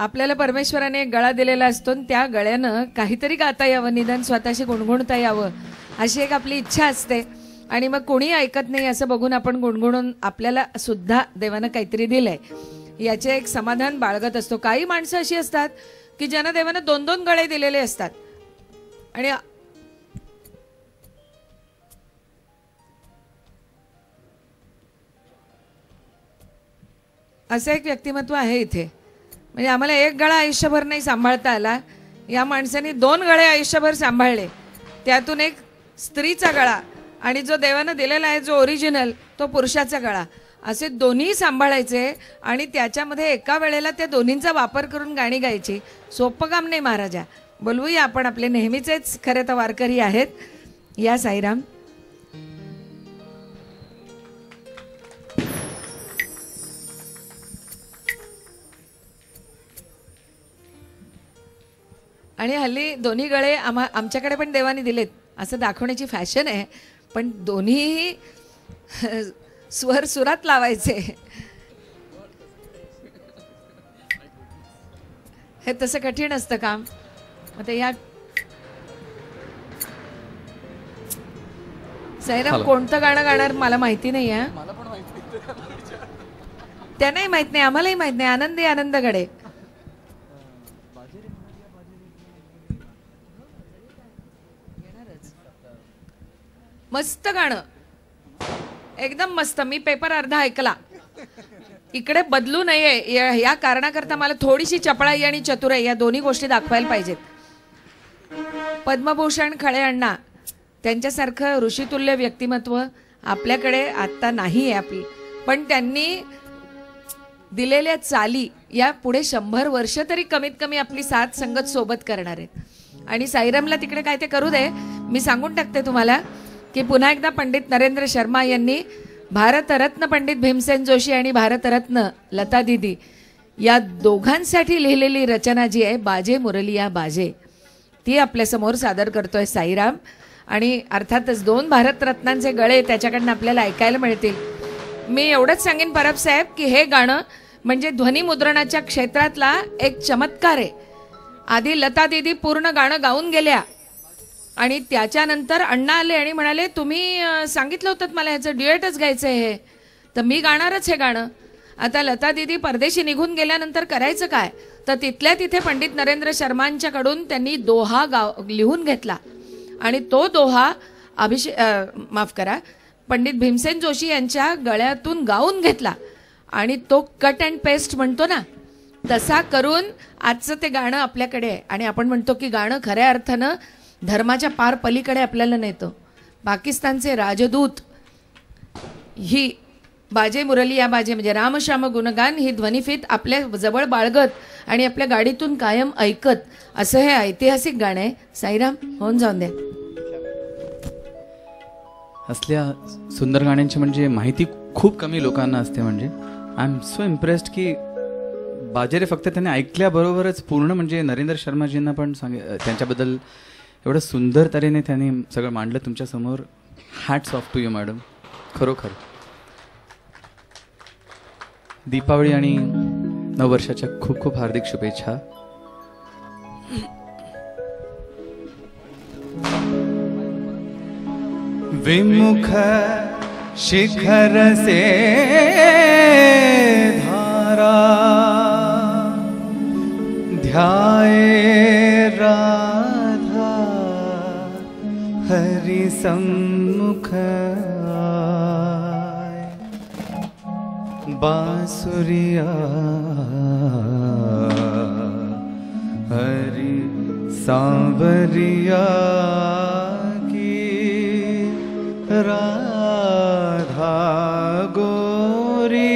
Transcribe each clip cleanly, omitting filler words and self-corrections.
आपल्याला परमेश्वराने एक गळा दिलेला असतो, त्या गळ्यानं काहीतरी गाता यावं, निदान स्वतःशी गुणगुणता यावं अशी एक आपली इच्छा असते. आणि मग कोणी ऐकत नाही असं बघून आपण गुणगुणून आपल्याला सुद्धा देवानं काहीतरी दिलंय याचे एक समाधान बाळगत असतो. काही माणसं अशी असतात की ज्यांना देवानं 2-2 गळे दिलेले असतात. आणि असं एक व्यक्तिमत्व आहे इथे. म्हणजे आम्हाला एक गळा आयुष्यभर नाही सांभाळता आला, या माणसाने 2 गळे आयुष्यभर सांभाळले. त्यातून एक स्त्रीचा गळा आणि जो देवानं दिलेला आहे जो ओरिजिनल तो पुरुषाचा गळा, असे दोन्ही सांभाळायचे आणि त्याच्यामध्ये एका वेळेला त्या दोन्हींचा वापर करून गाणी गायची. सोपं काम नाही महाराजा. बोलवूया आपण आपले नेहमीचेच खरे तर वारकरी आहेत. या साईराम. आणि हल्ली दोन्ही गळे आमच्याकडे पण देवाने दिलेत असं दाखवण्याची फॅशन आहे, पण दोन्ही स्वर सुरात लावायचे हे तसं कठीण असतं काम. मग ते या साईराम कोणतं गाणं गाणार मला माहिती नाही आहे. त्यांनाही माहित नाही, आम्हालाही माहित नाही. आनंदी आनंदगडे मस्त गाणं, एकदम मस्त. मी पेपर अर्धा ऐकला. इकडे बदलू नये या कारणाकरता मला थोडीशी चपळाई आणि चतुराई या दोन्ही गोष्टी दाखवायला पाहिजेत. पद्मभूषण खळे अण्णा त्यांच्यासारखं ऋषितुल्य व्यक्तिमत्व आपल्याकडे आता नाही आहे पण त्यांनी दिलेल्या चाली या पुढे 100 वर्ष तरी कमीत कमी आपली साथ संगत सोबत करणार आहेत. आणि साईरामला तिकडे काय ते करू दे. मी सांगून टाकते तुम्हाला की पुन्हा एकदा पंडित नरेंद्र शर्मा यांनी भारतरत्न पंडित भीमसेन जोशी आणि भारतरत्न लता दीदी या दोघांसाठी लिहिलेली रचना जी आहे बाजे मुरलिया बाजे, ती आपल्यासमोर सादर करतोय साईराम. आणि अर्थातच 2 भारतरत्नांचे गळे त्याच्याकडनं आपल्याला ऐकायला मिळतील. मी एवढंच सांगेन परब साहेब की हे गाणं म्हणजे ध्वनिमुद्रणाच्या क्षेत्रातला एक चमत्कार आहे. आधी लता दीदी पूर्ण गाणं गाऊन गेल्या आणि त्याच्यानंतर अण्णा आले आणि म्हणाले तुम्ही सांगितलं होतं मला ह्याचं ड्युएटच घ्यायचं आहे हे, तर मी गाणारच हे गाणं. आता लता दीदी परदेशी निघून गेल्यानंतर करायचं काय, तर तिथल्या तिथे पंडित नरेंद्र शर्मांच्याकडून त्यांनी दोहा लिहून घेतला आणि तो दोहा माफ करा पंडित भीमसेन जोशी यांच्या गळ्यातून गाऊन घेतला आणि तो कट अँड पेस्ट म्हणतो ना तसा करून आजचं ते गाणं आपल्याकडे आहे. आणि आपण म्हणतो की गाणं खऱ्या अर्थानं धर्माच्या पार पलीकडे आपल्याला नेतो. पाकिस्तानचे राजदूत ही बाजे मुरलिया बाजे म्हणजे रामश्याम गुणगान ही ध्वनिफीत आपल्या जवळ बाळगत आणि आपल्या गाडीतून कायम ऐकत असं हे ऐतिहासिक गाणं आहे. साईराम होऊन जाऊन द्या. असल्या सुंदर गाण्यांची म्हणजे माहिती खूप कमी लोकांना असते. म्हणजे आय एम सो इम्प्रेस्ड की बाजेरे फक्त त्यांनी ऐकल्याबरोबरच पूर्ण म्हणजे नरेंद्र शर्माजींना पण त्यांच्याबद्दल एवढं सुंदर तऱ्हेने त्यांनी सगळं मांडलं तुमच्या समोर. Hats off to you madam. खरोखर दीपावली आणि नववर्षाच्या खूप खूप हार्दिक शुभेच्छा. विमुख शिखर से धारा ध्याये राधा हरि सम्मुख बांसुरिया हरि सांवरिया राधा गोरी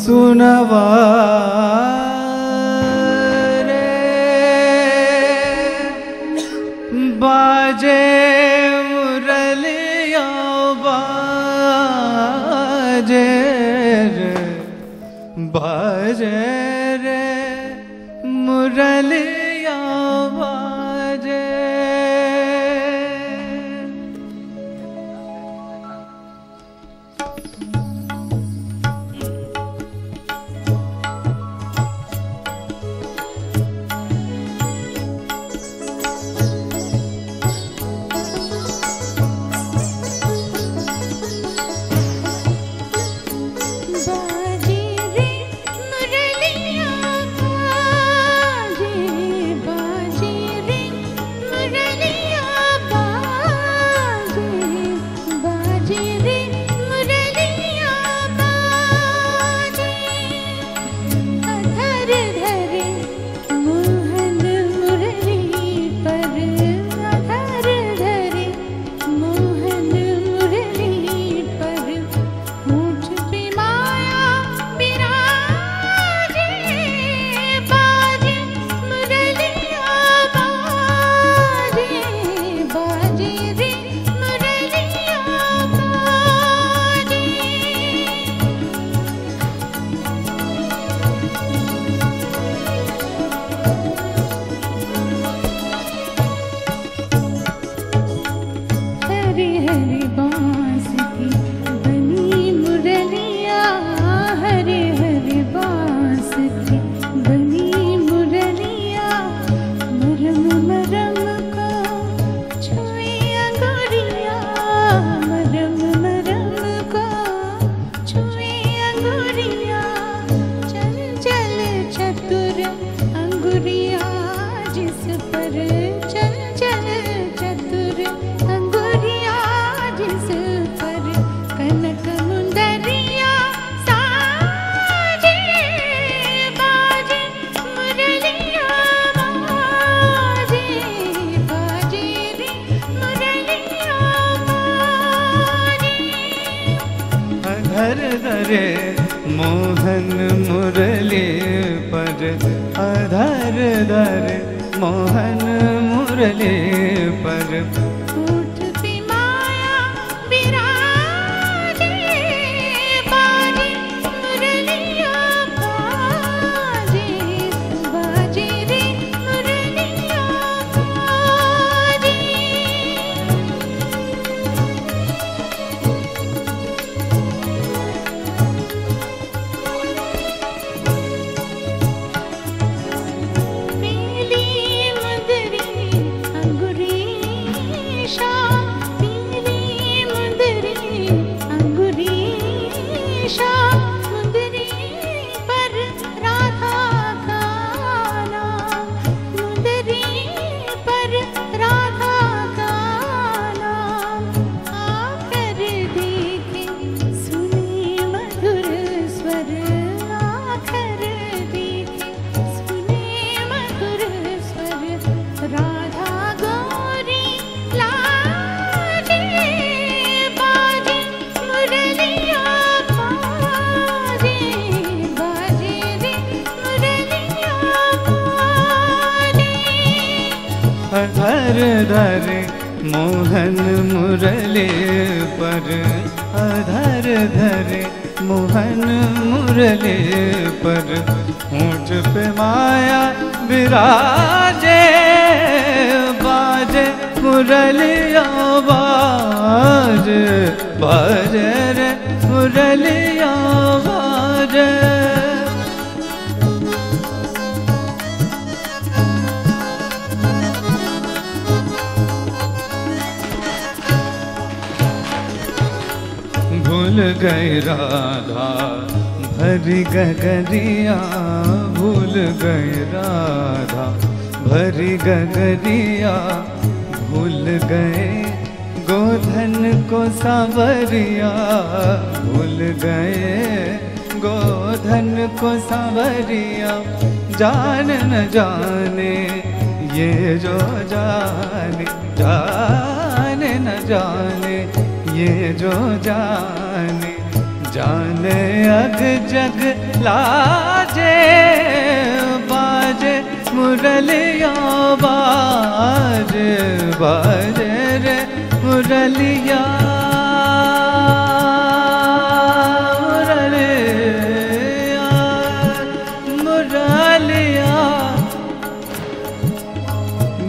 सुनवा रे बाजे मुरलिया बाजे रे बाजे रे मुरलिया बाजे. मुरलिया चल चल चतुर अंगुरिया जिस पर चल चल चतुर अंगुरिया जिस पर कनक मुंदरिया साजे बाजे मुरलिया बाजे बाजे रे मुरलिया बाजे। अधर धरे मोहन मुरली पर अधर धरे मोहन मुरली पर होठ पे माया विराजे बाजे मुरलिया बाजे बाजे रे मुरलिया बाजे। पीली मुंदरी अंगुरीशा पीली मुंदरी अंगुरीशा मुंदरी पर राधा का नाम मुंदरी पर राधा का नाम आकर देखे सुने मधुर स्वर आकर देखे सुने मधुर स्वर राधा गौरी लाजे बाजे मुरलिया बाजे बाजे रे मुरलिया बाजे। अधर धरे मोहन मुरली पर अधर धरे मोहन मुरली पर होठ पे माया विराजे बाजे मुरलिया बाजे बाजे रे मुरलिया बाजे। भूल गई राधा भरी गगरिया भूल गई राधा भरी गगरिया भूल गए गोधन को सांवरिया भूल गए गोधन को सांवरिया जान न जाने ये जो जाने जाने न जाने ये जो जाने जाने अग जग लाजे बाजे मुरलिया बाजे बाजे रे मुरलिया मुरलिया मुरलिया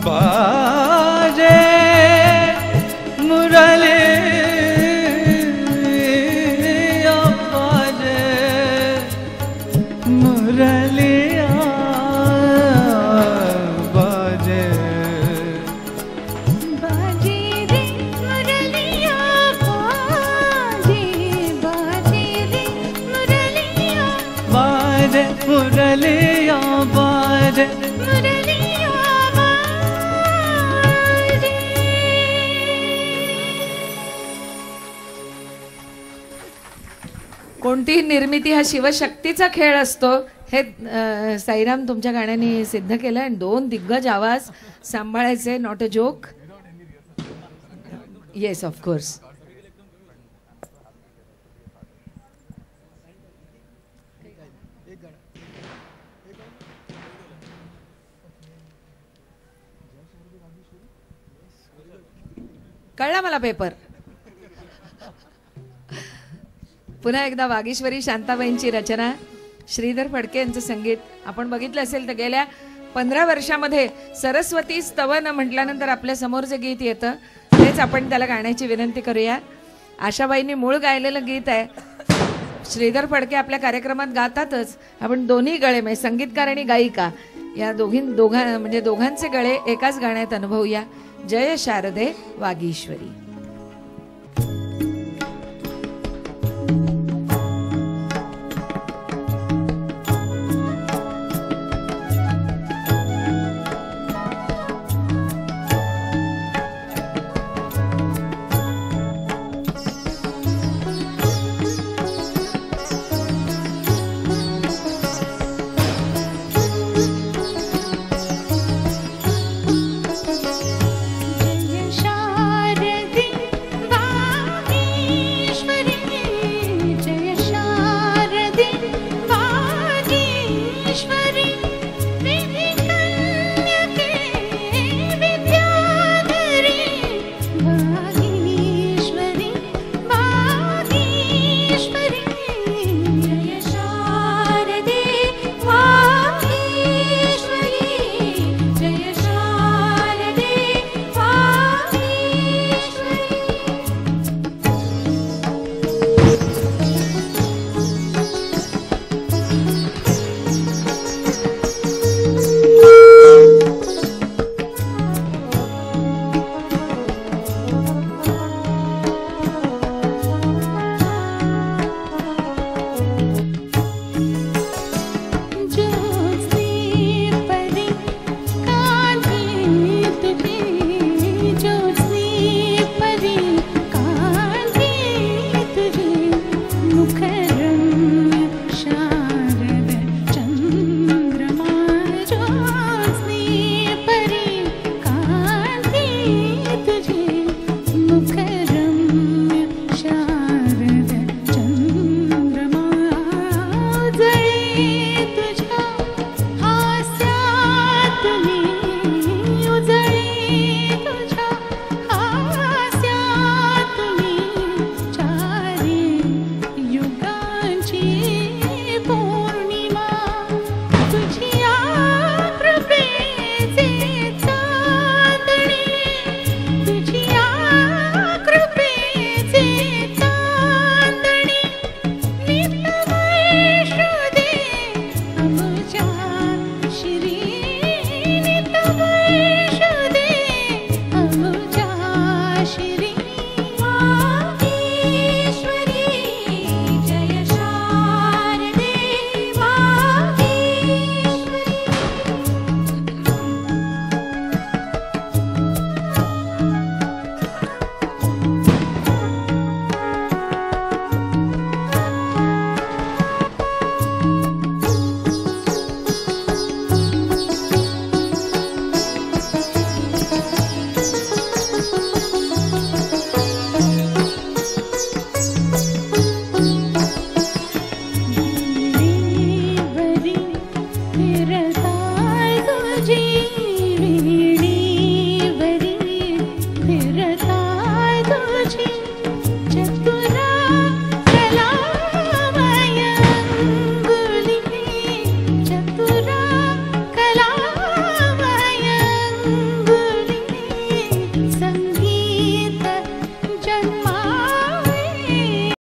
बाजे मुरलिया बाजे मुरलिया बाजे बाजे रे मुरलिया बाजे बाजे रे मुरलिया बाजे मुरलिया बाजे मुरलिया बाजे। कोणतीही निर्मिती हा शिवशक्तीचा खेळ असतो हे साईराम तुमच्या गाण्याने सिद्ध केलं आणि 2 दिग्गज आवाज सांभाळायचे not a joke. Yes of course. कळला मला पेपर. पुन्हा एकदा वागीश्वरी शांताबाईंची रचना, श्रीधर फडके यांचं संगीत. आपण बघितलं असेल तर गेल्या 15 वर्षामध्ये सरस्वती स्तवन म्हटल्यानंतर आपल्या समोर जे गीत येतं तेच आपण त्याला गाण्याची विनंती करूया. आशाबाईंनी मूळ गायलेलं गीत आहे. श्रीधर फडके आपल्या कार्यक्रमात गातातच. आपण दोन्ही गळे म्हणजे संगीतकार आणि गायिका या दोघांचे गळे एकाच गाण्यात अनुभवूया. जय शारदे वागीश्वरी.